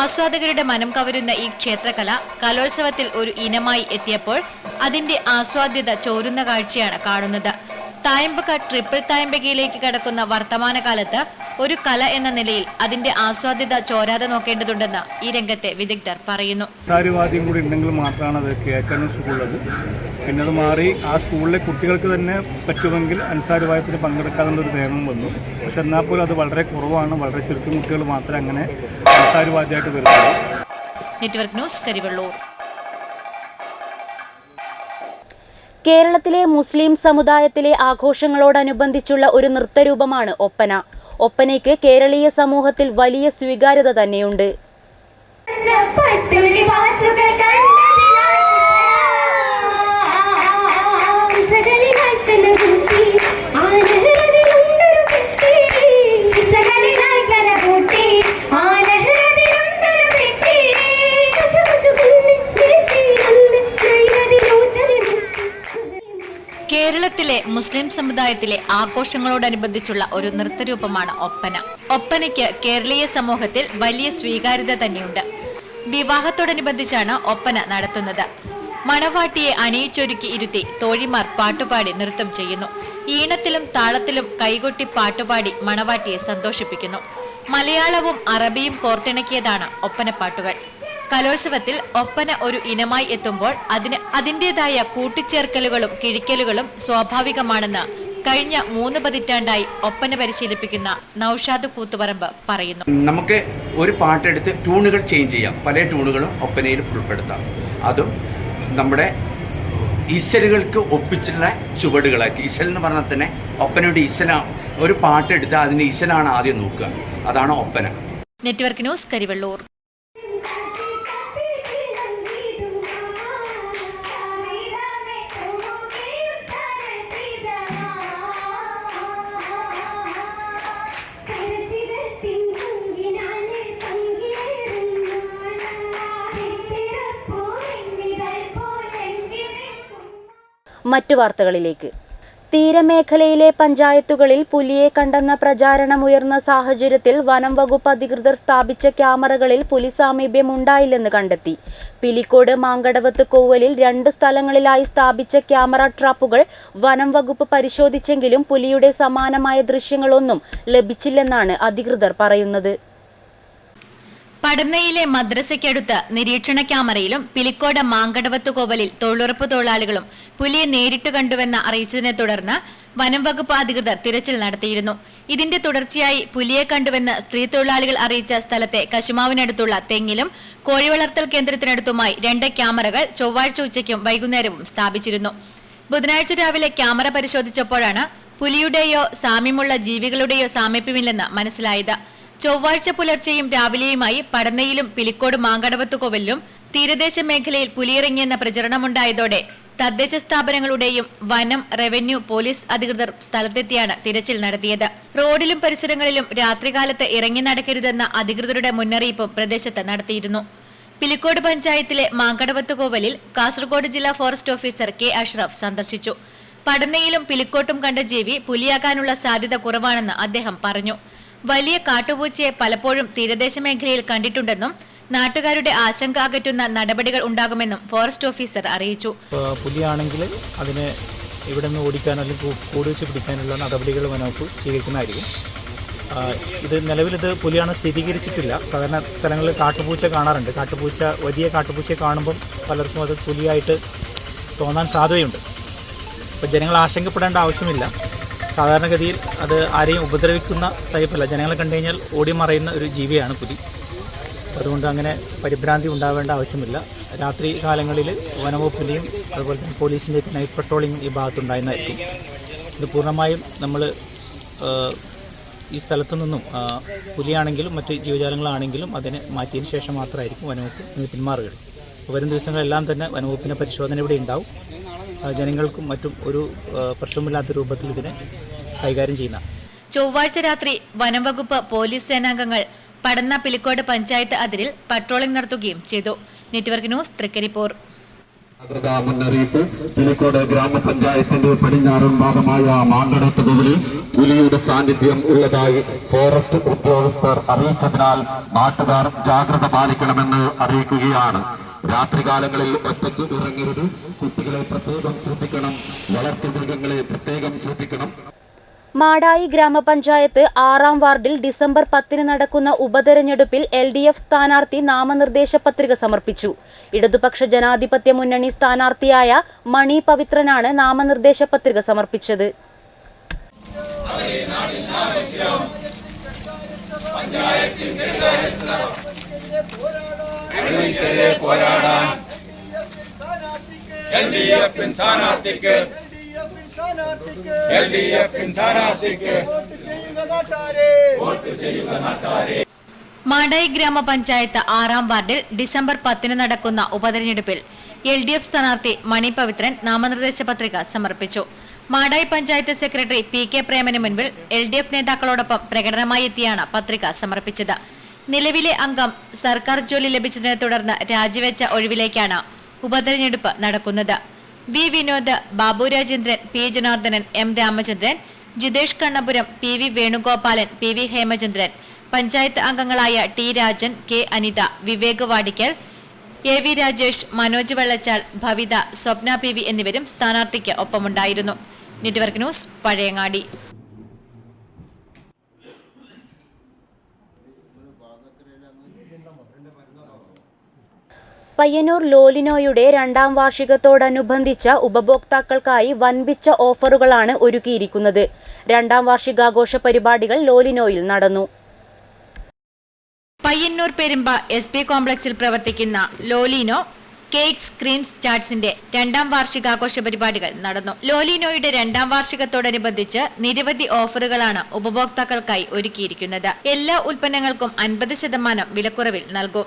ആസ്വാദകരുടെ മനം കവരുന്ന ഈ ക്ഷേത്രകല കലോത്സവത്തിൽ ഒരു ഇനമായി എത്തിയപ്പോൾ അതിന്റെ ആസ്വാദ്യത ചോരുന്ന കാഴ്ചയാണ് കാണുന്നത്. തായമ്പക ട്രിപ്പിൾ തായമ്പകയിലേക്ക് കടക്കുന്ന വർത്തമാനകാലത്ത് ഒരു കല എന്ന നിലയിൽ അതിന്റെ ആസ്വാദ്യത ചോരാതെ നോക്കേണ്ടതുണ്ടെന്ന് ഈ രംഗത്തെ വിദഗ്ധർ പറയുന്നു. വാദ്യം കൂടി ഉണ്ടെങ്കിൽ മാത്രമാണ് അത് കേൾക്കാൻ സുഖമുള്ളത്. പിന്നെ അത് മാറി ആ സ്കൂളിലെ കുട്ടികൾക്ക് തന്നെ പറ്റുമെങ്കിൽ അൻസാരി വാദ്യത്തിന് പങ്കെടുക്കാനുള്ള ഒരു നിയമം വന്നു. പക്ഷെ എന്നാൽ പോലും അത് വളരെ കുറവാണ്. വളരെ ചുരുക്കം കുട്ടികൾ മാത്രമേ അങ്ങനെ അൻസാരി വാദ്യമായിട്ട് വരുന്നുള്ളൂ. Network news, Karivellur. കേരളത്തിലെ മുസ്ലിം സമുദായത്തിലെ ആഘോഷങ്ങളോടനുബന്ധിച്ചുള്ള ഒരു നൃത്തരൂപമാണ് ഒപ്പന. ഒപ്പനയ്ക്ക് കേരളീയ സമൂഹത്തിൽ വലിയ സ്വീകാര്യത തന്നെയുണ്ട്. കേരളത്തിലെ മുസ്ലിം സമുദായത്തിലെ ആഘോഷങ്ങളോടനുബന്ധിച്ചുള്ള ഒരു നൃത്തരൂപമാണ് ഒപ്പന. ഒപ്പനയ്ക്ക് കേരളീയ സമൂഹത്തിൽ വലിയ സ്വീകാര്യത തന്നെയുണ്ട്. വിവാഹത്തോടനുബന്ധിച്ചാണ് ഒപ്പന നടത്തുന്നത്. മണവാട്ടിയെ അണിയിച്ചൊരുക്കി ഇരുത്തി തോഴിമാർ പാട്ടുപാടി നൃത്തം ചെയ്യുന്നു. ഈണത്തിലും താളത്തിലും കൈകൊട്ടി പാട്ടുപാടി മണവാട്ടിയെ സന്തോഷിപ്പിക്കുന്നു. മലയാളവും അറബിയും കോർത്തിണക്കിയതാണ് ഒപ്പനപ്പാട്ടുകൾ. കലോത്സവത്തിൽ ഒപ്പന ഒരു ഇനമായി എത്തുമ്പോൾ അതിൻ്റെതായ കൂട്ടിച്ചേർക്കലുകളും കിഴിക്കലുകളും സ്വാഭാവികമാണെന്ന് കഴിഞ്ഞ 3 പതിറ്റാണ്ടായി ഒപ്പന പരിശീലിപ്പിക്കുന്ന നൌഷാദ് കൂത്തുപറമ്പ് പറയുന്നു. നമുക്ക് ഒരു പാട്ടെടുത്ത് ട്യൂണുകൾ ചേഞ്ച് ചെയ്യാം, പല ട്യൂണുകളും ഒപ്പനയിൽ ഉൾപ്പെടുത്താം. അതും നമ്മുടെ ഈശ്വലുകൾക്ക് ഒപ്പിച്ചുള്ള ചുവടുകളാക്കി. ഈശ്വൽ എന്ന് പറഞ്ഞാൽ തന്നെ ഒപ്പനയുടെ ഈശ്വല, ഒരു പാട്ടെടുത്ത് അതിൻ്റെ ഈശ്വലാണ് ആദ്യം നോക്കുക, അതാണ് ഒപ്പന. Network news, Karivellur. മറ്റു വാർത്തകളിലേക്ക്. തീരമേഖലയിലെ പഞ്ചായത്തുകളിൽ പുലിയെ കണ്ടെന്ന പ്രചാരണമുയർന്ന സാഹചര്യത്തിൽ വനം വകുപ്പ് അധികൃതർ സ്ഥാപിച്ച ക്യാമറകളിൽ പുലി സാമീപ്യം ഉണ്ടായില്ലെന്ന് കണ്ടെത്തി. പിലിക്കോട് മാങ്കടവത്ത് കോവലിൽ 2 സ്ഥലങ്ങളിലായി സ്ഥാപിച്ച ക്യാമറ ട്രാപ്പുകൾ വനം വകുപ്പ് പരിശോധിച്ചെങ്കിലും പുലിയുടെ സമാനമായ ദൃശ്യങ്ങളൊന്നും ലഭിച്ചില്ലെന്നാണ് അധികൃതർ പറയുന്നത്. പടന്നയിലെ മദ്രസയ്ക്കടുത്ത് നിരീക്ഷണ ക്യാമറയിലും പിലിക്കോട് മാങ്കടവത്ത് കോവലിൽ തൊഴിലുറപ്പ് തൊഴിലാളികളും പുലിയെ നേരിട്ട് കണ്ടുവെന്ന് അറിയിച്ചതിനെ തുടർന്ന് വനം വകുപ്പ് അധികൃതർ തിരച്ചിൽ നടത്തിയിരുന്നു. ഇതിന്റെ തുടർച്ചയായി പുലിയെ കണ്ടുവെന്ന് സ്ത്രീ തൊഴിലാളികൾ അറിയിച്ച സ്ഥലത്തെ കശുമാവിനടുത്തുള്ള തെങ്ങിലും കോഴിവളർത്തൽ കേന്ദ്രത്തിനടുത്തുമായി 2 ക്യാമറകൾ ചൊവ്വാഴ്ച ഉച്ചയ്ക്കും വൈകുന്നേരവും സ്ഥാപിച്ചിരുന്നു. ബുധനാഴ്ച രാവിലെ ക്യാമറ പരിശോധിച്ചപ്പോഴാണ് പുലിയുടെയോ സാമ്യമുള്ള ജീവികളുടെയോ സാമീപ്യമില്ലെന്ന് മനസ്സിലായത്. ചൊവ്വാഴ്ച പുലർച്ചെയും രാവിലെയുമായി പടന്നയിലും പിലിക്കോട് മാങ്കടവത്ത് കോവലിലും തീരദേശ മേഖലയിൽ പുലിയിറങ്ങിയെന്ന പ്രചരണമുണ്ടായതോടെ തദ്ദേശ സ്ഥാപനങ്ങളുടെയും വനം, റവന്യൂ, പോലീസ് അധികൃതർ സ്ഥലത്തെത്തിയാണ് തിരച്ചിൽ നടത്തിയത്. റോഡിലും പരിസരങ്ങളിലും രാത്രികാലത്ത് ഇറങ്ങി നടക്കരുതെന്ന അധികൃതരുടെ മുന്നറിയിപ്പും പ്രദേശത്ത് നടത്തിയിരുന്നു. പിലിക്കോട് പഞ്ചായത്തിലെ മാങ്കടവത്ത് കോവലിൽ കാസർഗോഡ് ജില്ലാ ഫോറസ്റ്റ് ഓഫീസർ കെ അഷ്റഫ് സന്ദർശിച്ചു. പടന്നയിലും പിലിക്കോട്ടും കണ്ട ജീവി പുലിയാകാനുള്ള സാധ്യത കുറവാണെന്ന് അദ്ദേഹം പറഞ്ഞു. വലിയ കാട്ടുപൂച്ചയെ പലപ്പോഴും തീരദേശ മേഖലയിൽ കണ്ടിട്ടുണ്ടെന്നും നാട്ടുകാരുടെ ആശങ്ക അകറ്റുന്ന നടപടികൾ ഉണ്ടാകുമെന്നും ഫോറസ്റ്റ് ഓഫീസർ അറിയിച്ചു. പുലിയാണെങ്കിൽ അതിനെ ഇവിടെ നിന്ന് ഓടിക്കാനോ അല്ലെങ്കിൽ കൂട് വെച്ച് പിടിക്കാനുള്ള നടപടികൾ വനവകുപ്പ് സ്വീകരിക്കുന്നതായിരിക്കും. ഇത് നിലവിലിത് പുലിയാണ് സ്ഥിരീകരിച്ചിട്ടില്ല. സാധാരണ സ്ഥലങ്ങളിൽ കാട്ടുപൂച്ച കാണാറുണ്ട്. വലിയ കാട്ടുപൂച്ചയെ കാണുമ്പം പലർക്കും അത് പുലിയായിട്ട് തോന്നാൻ സാധ്യതയുണ്ട്. അപ്പോൾ ജനങ്ങൾ ആശങ്കപ്പെടേണ്ട ആവശ്യമില്ല. സാധാരണഗതിയിൽ അത് ആരെയും ഉപദ്രവിക്കുന്ന ടൈപ്പല്ല. ജനങ്ങളെ കണ്ടു കഴിഞ്ഞാൽ ഓടി മറയുന്ന ഒരു ജീവിയാണ് പുലി. അതുകൊണ്ട് അങ്ങനെ പരിഭ്രാന്തി ഉണ്ടാവേണ്ട ആവശ്യമില്ല. രാത്രി കാലങ്ങളിൽ വനവകുപ്പിൻ്റെയും അതുപോലെ തന്നെ പോലീസിൻ്റെയും നൈറ്റ് പട്രോളിംഗ് ഈ ഭാഗത്തുണ്ടായിരുന്നായിരിക്കും. ഇത് പൂർണ്ണമായും നമ്മൾ ഈ സ്ഥലത്തു നിന്നും പുലിയാണെങ്കിലും മറ്റ് ജീവജാലങ്ങളാണെങ്കിലും അതിനെ മാറ്റിയതിന് ശേഷം മാത്രമായിരിക്കും വനവകുപ്പ് പിന്മാറുക. വരും ദിവസങ്ങളെല്ലാം തന്നെ വനവകുപ്പിൻ്റെ പരിശോധന ഇവിടെ ഉണ്ടാവും. ജനങ്ങൾക്കും മറ്റും ഒരു പ്രശ്നമില്ലാത്ത രൂപത്തിൽ ഇതിനെ കൈകാര്യം ചെയ്യുന്ന. ചൊവ്വാഴ്ച രാത്രി വനം വകുപ്പ് പോലീസ് സേനാംഗങ്ങൾ പടന്ന പിലിക്കോട് പഞ്ചായത്ത് അതിരിൽ പട്രോളിംഗ് നടത്തുകയും ചെയ്തു. Network news, Trikaripur. ജാഗ്രതാ മുന്നറിയിപ്പ്. പിലിക്കോട് ഗ്രാമപഞ്ചായത്തിന്റെ പടിഞ്ഞാറൻ ഭാഗമായ മാങ്കടവത്ത് കോവലിൽ പുലിയുടെ സാന്നിധ്യം ഉള്ളതായി ഫോറസ്റ്റ് ഉദ്യോഗസ്ഥർ അറിയിച്ചതിനാൽ നാട്ടുകാർ ജാഗ്രത പാലിക്കണമെന്ന് അറിയിക്കുകയാണ്. രാത്രികാലങ്ങളിൽ ഒറ്റയ്ക്ക് ഇറങ്ങരുത്. കുട്ടികളെ പ്രത്യേകം ശ്രദ്ധിക്കണം. വളർത്തുമൃഗങ്ങളെ പ്രത്യേകം ശ്രദ്ധിക്കണം. മാടായി ഗ്രാമപഞ്ചായത്ത് 6ാം വാർഡിൽ ഡിസംബർ 10 നടക്കുന്ന ഉപതെരഞ്ഞെടുപ്പിൽ LDF സ്ഥാനാർത്ഥി നാമനിർദ്ദേശ പത്രിക സമർപ്പിച്ചു. ഇടതുപക്ഷ ജനാധിപത്യ മുന്നണി സ്ഥാനാർത്ഥിയായ മണി പവിത്രനാണ് നാമനിർദ്ദേശ പത്രിക സമർപ്പിച്ചത്. മാടായി ഗ്രാമപഞ്ചായത്ത് 6ാം വാർഡിൽ ഡിസംബർ 10 നടക്കുന്ന ഉപതെരഞ്ഞെടുപ്പിൽ LDF സ്ഥാനാർത്ഥി മണി പവിത്രൻ നാമനിർദ്ദേശ പത്രിക സമർപ്പിച്ചു. മാടായി പഞ്ചായത്ത് സെക്രട്ടറി PK പ്രേമന് മുൻപിൽ LDF നേതാക്കളോടൊപ്പം പ്രകടനമായി എത്തിയാണ് പത്രിക സമർപ്പിച്ചത്. നിലവിലെ അംഗം സർക്കാർ ജോലി ലഭിച്ചതിനെ തുടർന്ന് രാജിവെച്ച ഒഴിവിലേക്കാണ് ഉപതെരഞ്ഞെടുപ്പ് നടക്കുന്നത്. V Vinod, Babu Rajendran, P Janardhanan, M Ramachandran, Jithesh Kannapuram, PV Venugopalan, PV Hemachandran, panchayat അംഗങ്ങളായ T Rajan, K Anitha, Vivek Vadikkal, AV Rajesh, Manoj Vellachal, Bhavitha, സ്വപ്ന PV എന്നിവരും സ്ഥാനാർത്ഥിക്ക് ഒപ്പമുണ്ടായിരുന്നു. Network news, Pazhayangadi. പയ്യന്നൂർ ലോലിനോയുടെ 2ാം വാർഷികത്തോടനുബന്ധിച്ച ഉപഭോക്താക്കൾക്കായി വൻപിച്ച ഓഫറുകളാണ് ഒരുക്കിയിരിക്കുന്നത്. 2ാം വാർഷികാഘോഷ പരിപാടികൾ ലോലിനോയിൽ നടന്നു. പയ്യന്നൂർ പെരുമ്പ SP കോംപ്ലക്സിൽ പ്രവർത്തിക്കുന്ന ലോലിനോ കേക്ക്സ് ക്രീംസ് ചാട്സിന്റെ 2ാം വാർഷികാഘോഷ പരിപാടികൾ നടന്നു. ലോലിനോയുടെ 2ാം വാർഷികത്തോടനുബന്ധിച്ച് നിരവധി ഓഫറുകളാണ് ഉപഭോക്താക്കൾക്കായി ഒരുക്കിയിരിക്കുന്നത്. എല്ലാ ഉൽപ്പന്നങ്ങൾക്കും 50% വിലക്കുറവിൽ നൽകും.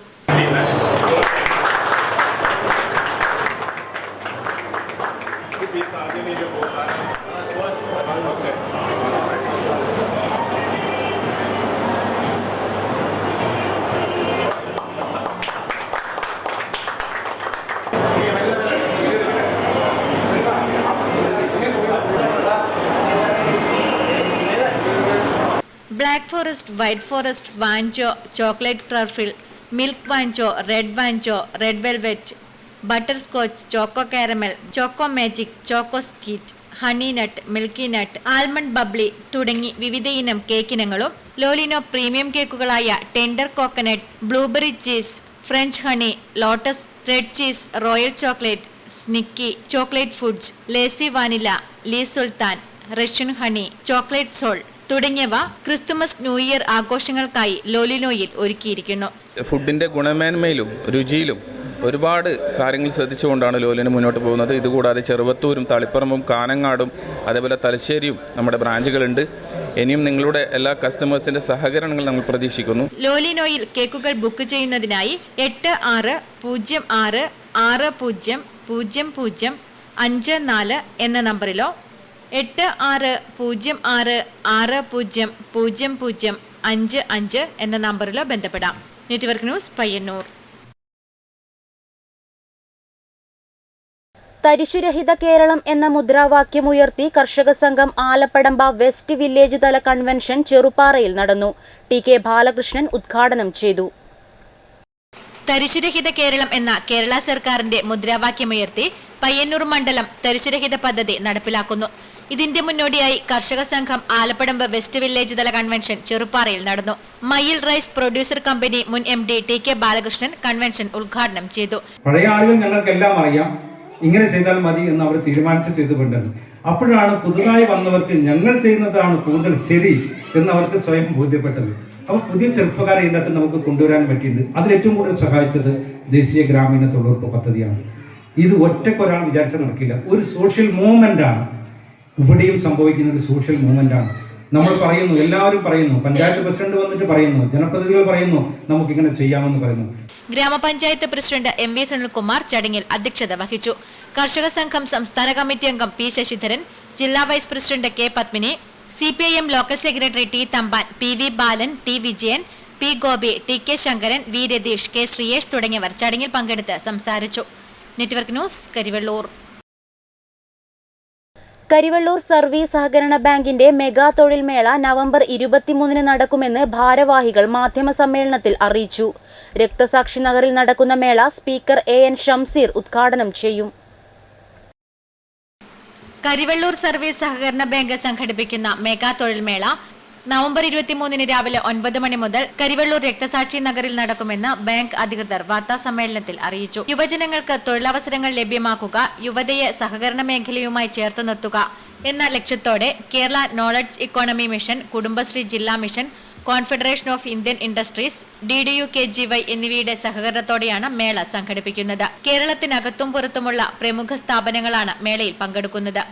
ബ്ലാക്ക് ഫോറസ്റ്റ്, വൈറ്റ് ഫോറസ്റ്റ്, വാഞ്ചോ, ചോക്ലേറ്റ് ട്രഫിൾ, മിൽക്ക് വാഞ്ചോ, red velvet, butterscotch, choco caramel, choco magic, choco skeet, honey nut, milky nut, almond bubbly തുടങ്ങി വിവിധയിനം കേക്കിനങ്ങളും ലോലിനോ പ്രീമിയം കേക്കുകളായ tender coconut, blueberry cheese, French honey, lotus, red cheese, royal chocolate, sneaky, chocolate foods, lazy vanilla, ലീ സുൽത്താൻ, Russian honey, chocolate soul തുടങ്ങിയവ Christmas new year ആഘോഷങ്ങൾക്കായി ലോലിനോയിൽ ഒരുക്കിയിരിക്കുന്നു. ഫുഡിൻ്റെ ഗുണമേന്മയിലും രുചിയിലും ഒരുപാട് കാര്യങ്ങൾ ശ്രദ്ധിച്ചുകൊണ്ടാണ് ലോലിന് മുന്നോട്ട് പോകുന്നത്. ഇതുകൂടാതെ ചെറുവത്തൂരും തളിപ്പറമ്പും കാനങ്ങാടും അതേപോലെ തലശ്ശേരിയും നമ്മുടെ ബ്രാഞ്ചുകളുണ്ട്. ഇനിയും നിങ്ങളുടെ എല്ലാ കസ്റ്റമേഴ്സിന്റെ സഹകരണങ്ങൾ നമ്മൾ പ്രതീക്ഷിക്കുന്നു. ലോലിനോയിൽ കേക്കുകൾ ബുക്ക് ചെയ്യുന്നതിനായി 8600600054 എന്ന നമ്പറിലോ 8606600055 എന്ന നമ്പറിലോ ബന്ധപ്പെടാം. Network news Payyanur. തരിശുരഹിത കേരളം എന്ന മുദ്രാവാക്യമുയർത്തി കർഷക സംഘം ആലപ്പടമ്പ വെസ്റ്റ് വില്ലേജ് തല കൺവെൻഷൻ ചെറുപാറയിൽ നടന്നു. TK ബാലകൃഷ്ണൻ ഉദ്ഘാടനം ചെയ്തു. തരിശുരഹിത കേരളം എന്ന കേരള സർക്കാരിന്റെ മുദ്രാവാക്യമുയർത്തി പയ്യന്നൂർ മണ്ഡലം തരിശുരഹിത പദ്ധതി നടപ്പിലാക്കുന്നു. ഇതിന്റെ മുന്നോടിയായി കർഷക സംഘം ആലപ്പടമ്പ് വെസ്റ്റ് വില്ലേജ് തല കൺവെൻഷൻ ചെറുപാറയിൽ നടന്നു. മയിൽ റൈസ് പ്രൊഡ്യൂസർ കമ്പനി മുൻ MD TK ബാലകൃഷ്ണൻ കൺവെൻഷൻ ഉദ്ഘാടനം ചെയ്തു. പഴയ ആളുകൾ ഞങ്ങൾക്കെല്ലാം അറിയാം, ഇങ്ങനെ ചെയ്താൽ മതി എന്ന് അവർ തീരുമാനിച്ചു ചെയ്തുകൊണ്ടാണ്. അപ്പോഴാണ് പുതുതായി വന്നവർക്ക് ഞങ്ങൾ ചെയ്യുന്നതാണ് കൂടുതൽ ശരി എന്ന് അവർക്ക് സ്വയം ബോധ്യപ്പെട്ടത്. അപ്പോൾ പുതിയ ചെറുപ്പക്കാരെ ഇതിനകത്ത് നമുക്ക് കൊണ്ടുവരാൻ പറ്റിയിട്ടുണ്ട്. അതിലേറ്റവും കൂടുതൽ സഹായിച്ചത് ദേശീയ ഗ്രാമീണ തൊഴിലുറപ്പ് പദ്ധതിയാണ്. ഇത് ഒറ്റക്കൊരാൾ വിചാരിച്ചാൽ നടക്കില്ല. ഒരു സോഷ്യൽ മൂവ്മെന്റ് ആണ് ഇവിടെയും സംഭവിക്കുന്ന ഒരു സോഷ്യൽ മൂവ്മെന്റ് ആണ്. നമ്മൾ പറയുന്നു, എല്ലാവരും പറയുന്നു, പഞ്ചായത്ത് പ്രസിഡന്റ് വന്നിട്ട് പറയുന്നു, ജനപ്രതിനിധികൾ പറയുന്നു, നമുക്കിങ്ങനെ ചെയ്യാമെന്ന് പറയുന്നു. ഗ്രാമപഞ്ചായത്ത് പ്രസിഡന്റ് MV സുനിൽകുമാർ ചടങ്ങിൽ അധ്യക്ഷത വഹിച്ചു. കർഷക സംഘം സംസ്ഥാന കമ്മിറ്റി അംഗം P ശശിധരൻ, ജില്ലാ vice president K Padmini, CPIM local secretary T Thampan, PV Balan, T Vijayan, P Gopi, TK Sankaran, V Ratheesh, K Sreeyesh തുടങ്ങിയവർ ചടങ്ങിൽ പങ്കെടുത്ത് സംസാരിച്ചു. Network news Karivellur. Karivellur service സഹകരണ ബാങ്കിന്റെ മെഗാ തൊഴിൽ മേള നവംബർ 23 നടക്കുമെന്ന് ഭാരവാഹികൾ മാധ്യമസമ്മേളനത്തിൽ അറിയിച്ചു. രക്തസാക്ഷി നഗറിൽ നടക്കുന്ന മേള സ്പീക്കർ AN ഷംസീർ ഉദ്ഘാടനം ചെയ്യും. കരിവെള്ളൂർ സർവീസ് സഹകരണ ബാങ്ക് സംഘടിപ്പിക്കുന്ന മെഗാ തൊഴിൽ മേള നവംബർ 23 രാവിലെ 9 മണി മുതൽ കരിവെള്ളൂർ രക്തസാക്ഷി നഗറിൽ നടക്കുമെന്ന് ബാങ്ക് അധികൃതർ വാർത്താ സമ്മേളനത്തിൽ അറിയിച്ചു. യുവജനങ്ങൾക്ക് തൊഴിലവസരങ്ങൾ ലഭ്യമാക്കുക, യുവതയെ സഹകരണ മേഖലയുമായി ചേർത്ത് നിർത്തുക എന്ന ലക്ഷ്യത്തോടെ Kerala knowledge economy mission, Kudumbashree ജില്ലാ mission, confederation of Indian industries, DDU-KGY എന്നിവയുടെ സഹകരണത്തോടെയാണ് മേള സംഘടിപ്പിക്കുന്നത്. കേരളത്തിനകത്തും പുറത്തുമുള്ള പ്രമുഖ സ്ഥാപനങ്ങളാണ് മേളയിൽ പങ്കെടുക്കുന്നത്.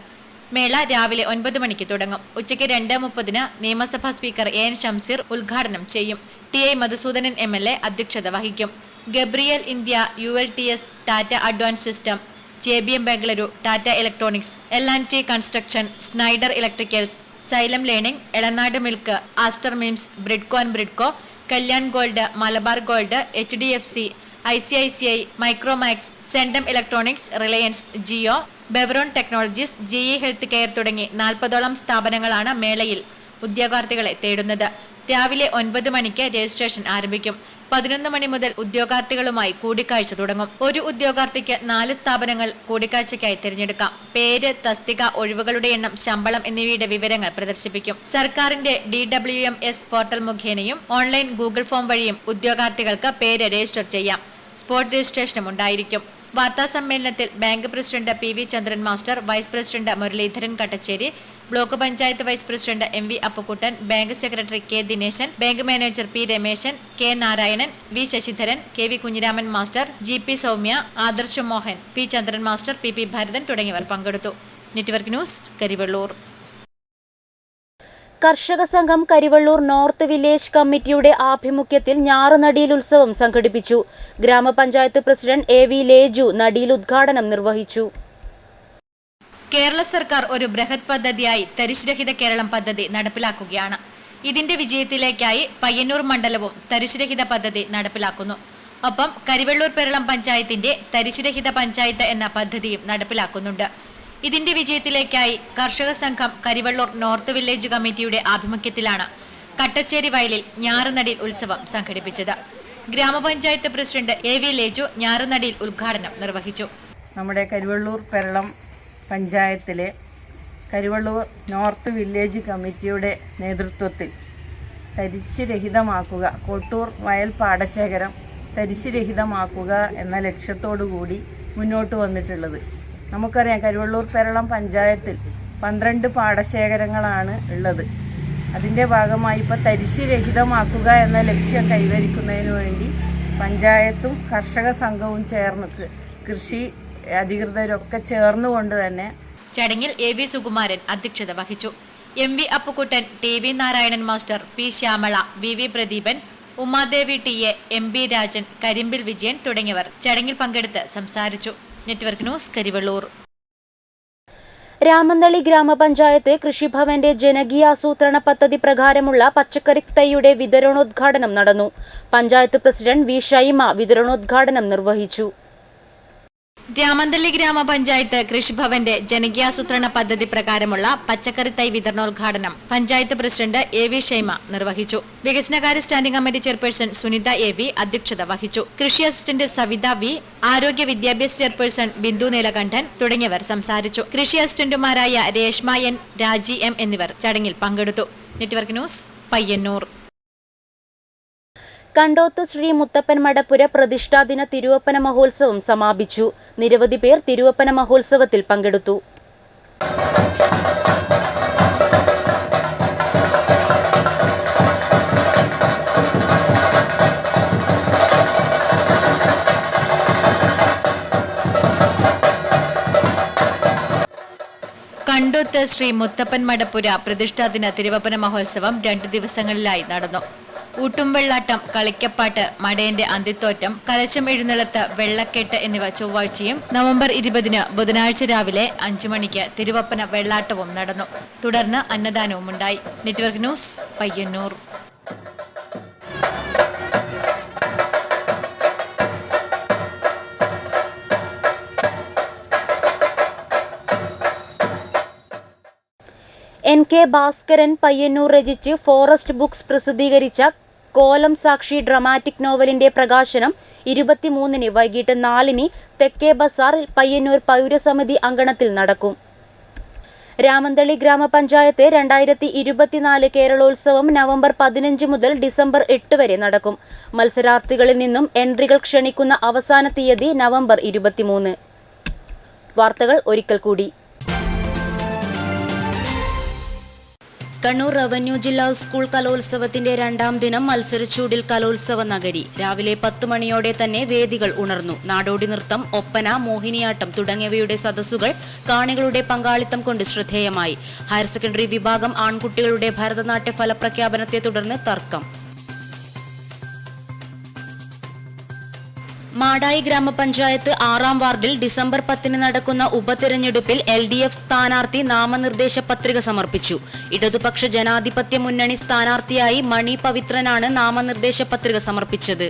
മേള രാവിലെ 9 മണിക്ക് തുടങ്ങും. ഉച്ചയ്ക്ക് 2:30 നിയമസഭാ സ്പീക്കർ AN ഷംസീർ ഉദ്ഘാടനം ചെയ്യും. TI മധുസൂദനൻ MLA അധ്യക്ഷത വഹിക്കും. Gabriel India, ULTS, Tata advance system, JBM Bengaluru, Tata electronics, L&T construction, Schneider electricals, Xylem learning, Elanad milk, Aster MIMS, Bridco, Kalyan gold, Malabar gold, HDFC, ICICI, Micromax, സെൻഡം ഇലക്ട്രോണിക്സ്, റിലയൻസ്, ജിയോ, ബെവറോൺ ടെക്നോളജീസ്, GE ഹെൽത്ത് കെയർ തുടങ്ങി 40ഓളം സ്ഥാപനങ്ങളാണ് മേളയിൽ ഉദ്യോഗാർത്ഥികളെ തേടുന്നത്. രാവിലെ 9 മണിക്ക് രജിസ്ട്രേഷൻ ആരംഭിക്കും. 11 മണി മുതൽ ഉദ്യോഗാർത്ഥികളുമായി കൂടിക്കാഴ്ച തുടങ്ങും. ഒരു ഉദ്യോഗാർത്ഥിക്ക് 4 സ്ഥാപനങ്ങൾ കൂടിക്കാഴ്ചയ്ക്കായി തിരഞ്ഞെടുക്കാം. പേര്, തസ്തിക, ഒഴിവുകളുടെ എണ്ണം, ശമ്പളം എന്നിവയുടെ വിവരങ്ങൾ പ്രദർശിപ്പിക്കും. സർക്കാരിന്റെ DWMS പോർട്ടൽ മുഖേനയും ഓൺലൈൻ ഗൂഗിൾ ഫോം വഴിയും ഉദ്യോഗാർത്ഥികൾക്ക് പേര് രജിസ്റ്റർ ചെയ്യാം. സ്പോട്ട് രജിസ്ട്രേഷനും ഉണ്ടായിരിക്കും. വാർത്താ സമ്മേളനത്തിൽ bank president P V Chandran master, vice president Muraleedharan Kattacheri, block panchayat vice president M V Appukuttan, bank secretary K Dineshan, bank manager P Ramesan, K Narayanan, V Sasidharan, K V Kunhiraman master, G P Soumya, Adarsh Mohan, P Chandran master, P P Bharathan തുടങ്ങിയവർ പങ്കെടുത്തു. Network news, Karivellur. കർഷക സംഘം Karivellur north village കമ്മിറ്റിയുടെ ആഭിമുഖ്യത്തിൽ ഞാറുനടീൽ ഉത്സവം സംഘടിപ്പിച്ചു. ഗ്രാമപഞ്ചായത്ത് president A V Leju നടീൽ ഉദ്ഘാടനം നിർവഹിച്ചു. കേരള സർക്കാർ ഒരു ബൃഹത് പദ്ധതിയായി തരിശുരഹിത കേരളം പദ്ധതി നടപ്പിലാക്കുകയാണ്. ഇതിന്റെ വിജയത്തിലേക്കായി പയ്യന്നൂർ മണ്ഡലവും തരിശുരഹിത പദ്ധതി നടപ്പിലാക്കുന്നു. ഒപ്പം കരിവെള്ളൂർ പെരളം പഞ്ചായത്തിന്റെ തരിശുരഹിത പഞ്ചായത്ത് എന്ന പദ്ധതിയും നടപ്പിലാക്കുന്നുണ്ട്. ഇതിന്റെ വിജയത്തിലേക്കായി കർഷക സംഘം കരിവെള്ളൂർ നോർത്ത് വില്ലേജ് കമ്മിറ്റിയുടെ ആഭിമുഖ്യത്തിലാണ് കട്ടച്ചേരി വയലിൽ ഞാറുനടീൽ ഉത്സവം സംഘടിപ്പിച്ചത്. ഗ്രാമപഞ്ചായത്ത് പ്രസിഡന്റ് എ വി ലേജു ഞാറുനടീൽ ഉദ്ഘാടനം നിർവഹിച്ചു. നമ്മുടെ കരിവെള്ളൂർ പെരളം പഞ്ചായത്തിലെ കരിവെള്ളൂർ നോർത്ത് വില്ലേജ് കമ്മിറ്റിയുടെ നേതൃത്വത്തിൽ തരിശുരഹിതമാക്കുക, കോട്ടൂർ വയൽ പാടശേഖരം തരിശുരഹിതമാക്കുക എന്ന ലക്ഷ്യത്തോടു കൂടി മുന്നോട്ട് വന്നിട്ടുള്ളത്. നമുക്കറിയാം, കരിവെള്ളൂർ പെരളം പഞ്ചായത്തിൽ 12 പാടശേഖരങ്ങളാണ് ഉള്ളത്. അതിൻ്റെ ഭാഗമായി ഇപ്പോൾ തരിശുരഹിതമാക്കുക എന്ന ലക്ഷ്യം കൈവരിക്കുന്നതിന് വേണ്ടി പഞ്ചായത്തും കർഷക സംഘവും ചേർന്ന്, കൃഷി അധികൃതരൊക്കെ ചേർന്നുകൊണ്ട് തന്നെ ചടങ്ങിൽ എ വി സുകുമാരൻ അധ്യക്ഷത വഹിച്ചു. M V Appukuttan, T V Narayanan master, P Shyamala, V V Pradeepan, Umadevi T A, M B Rajan, Karimbil Vijayan തുടങ്ങിയവർ ചടങ്ങിൽ പങ്കെടുത്ത് സംസാരിച്ചു. Network news, Karivellur. രാമന്തളി ഗ്രാമപഞ്ചായത്ത് കൃഷിഭവന്റെ ജനകീയാസൂത്രണ പദ്ധതി പ്രകാരമുള്ള പച്ചക്കറി തൈയുടെ വിതരണോദ്ഘാടനം നടന്നു. പഞ്ചായത്ത് പ്രസിഡന്റ് വി ഷൈമ വിതരണോദ്ഘാടനം നിർവഹിച്ചു. രാമന്തളി ഗ്രാമപഞ്ചായത്ത് കൃഷിഭവന്റെ ജനകീയാസൂത്രണ പദ്ധതി പ്രകാരമുള്ള പച്ചക്കറി തൈ വിതരണോദ്ഘാടനം panchayat president A V Shaima നിർവഹിച്ചു. വികസനകാര്യ standing committee chairperson Sunitha A V അധ്യക്ഷത വഹിച്ചു. കൃഷി അസിസ്റ്റന്റ് സവിത വി, ആരോഗ്യ വിദ്യാഭ്യാസ ചെയർപേഴ്സൺ ബിന്ദു നീലകണ്ഠൻ തുടങ്ങിയവർ സംസാരിച്ചു. കൃഷി അസിസ്റ്റന്റുമാരായ രേഷ്മ എൻ, രാജി എം എന്നിവർ ചടങ്ങിൽ പങ്കെടുത്തു. Network news, Payyanur. കണ്ടോത്ത് ശ്രീ മുത്തപ്പൻ മടപ്പുര പ്രതിഷ്ഠാദിന തിരുവപ്പന മഹോത്സവം സമാപിച്ചു. നിരവധി പേർ തിരുവപ്പന മഹോത്സവത്തിൽ പങ്കെടുത്തു. കണ്ടോത്ത് ശ്രീ മുത്തപ്പൻ മടപ്പുര പ്രതിഷ്ഠാദിന തിരുവപ്പന മഹോത്സവം 2 ദിവസങ്ങളിലായി നടന്നു. ഊട്ടുംവെള്ളാട്ടം, കളിക്കപ്പാട്ട്, മടയന്റെ അന്തിത്തോറ്റം, കലശം എഴുന്നള്ളത്ത്, വെള്ളക്കെട്ട് എന്നിവ ചൊവ്വാഴ്ചയും നവംബർ 20 ബുധനാഴ്ച രാവിലെ 5 മണിക്ക് തിരുവപ്പന വെള്ളാട്ടവും നടന്നു. തുടർന്ന് അന്നദാനവും ഉണ്ടായി. Network news, Payyanur. N K Bhaskaran Payyanur രചിച്ച് ഫോറസ്റ്റ് ബുക്സ് പ്രസിദ്ധീകരിച്ച കോലം സാക്ഷി ഡ്രാമാറ്റിക് നോവലിന്റെ പ്രകാശനം 23 വൈകിട്ട് 4 തെക്കേ ബസാറിൽ പയ്യന്നൂർ പൗരസമിതി അങ്കണത്തിൽ നടക്കും. രാമന്തളി ഗ്രാമപഞ്ചായത്ത് 2024 കേരളോത്സവം നവംബർ 15 മുതൽ ഡിസംബർ 8 വരെ നടക്കും. മത്സരാർത്ഥികളിൽ നിന്നും എൻട്രികൾ ക്ഷണിക്കുന്ന അവസാന തീയതി നവംബർ 23. വാർത്തകൾ ഒരിക്കൽ കൂടി. കണ്ണൂർ റവന്യൂ ജില്ലാ സ്കൂൾ കലോത്സവത്തിന്റെ 2ാം ദിനം മത്സരച്ചൂടിൽ കലോത്സവ നഗരി. രാവിലെ 10 മണിയോടെ തന്നെ വേദികൾ ഉണർന്നു. നാടോടി നൃത്തം, ഒപ്പന, മോഹിനിയാട്ടം തുടങ്ങിയവയുടെ സദസ്സുകൾ കാണികളുടെ പങ്കാളിത്തം കൊണ്ട് ശ്രദ്ധേയമായി. ഹയർ സെക്കൻഡറി വിഭാഗം ആൺകുട്ടികളുടെ ഭരതനാട്യ ഫലപ്രഖ്യാപനത്തെ തുടർന്ന് തർക്കം. മാടായി ഗ്രാമപഞ്ചായത്ത് 6ാം വാർഡിൽ ഡിസംബർ 10 നടക്കുന്ന ഉപതെരഞ്ഞെടുപ്പിൽ LDF സ്ഥാനാർത്ഥി നാമനിർദ്ദേശ പത്രിക സമർപ്പിച്ചു. ഇടതുപക്ഷ ജനാധിപത്യ മുന്നണി സ്ഥാനാർത്ഥിയായി മണി പവിത്രനാണ് നാമനിർദ്ദേശ പത്രിക സമർപ്പിച്ചത്.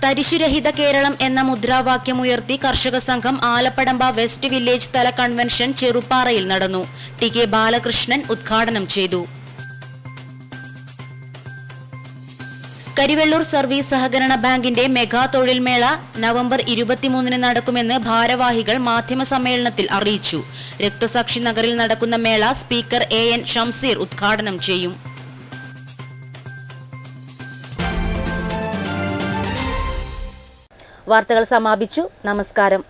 തരിശുരഹിത കേരളം എന്ന മുദ്രാവാക്യമുയർത്തി കർഷക സംഘം ആലപ്പടമ്പ വെസ്റ്റ് വില്ലേജ് തല കൺവെൻഷൻ ചെറുപ്പാറയിൽ നടന്നു. ടി കെ ബാലകൃഷ്ണൻ ഉദ്ഘാടനം ചെയ്തു. കരിവെള്ളൂർ സർവീസ് സഹകരണ ബാങ്കിന്റെ മെഗാ തൊഴിൽമേള നവംബർ 23 നടക്കുമെന്ന് ഭാരവാഹികൾ മാധ്യമസമ്മേളനത്തിൽ അറിയിച്ചു. രക്തസാക്ഷി നഗറിൽ നടക്കുന്ന മേള സ്പീക്കർ AN ഷംസീർ ഉദ്ഘാടനം ചെയ്യും. വാർത്തകൾ സമാപിച്ചു. നമസ്കാരം.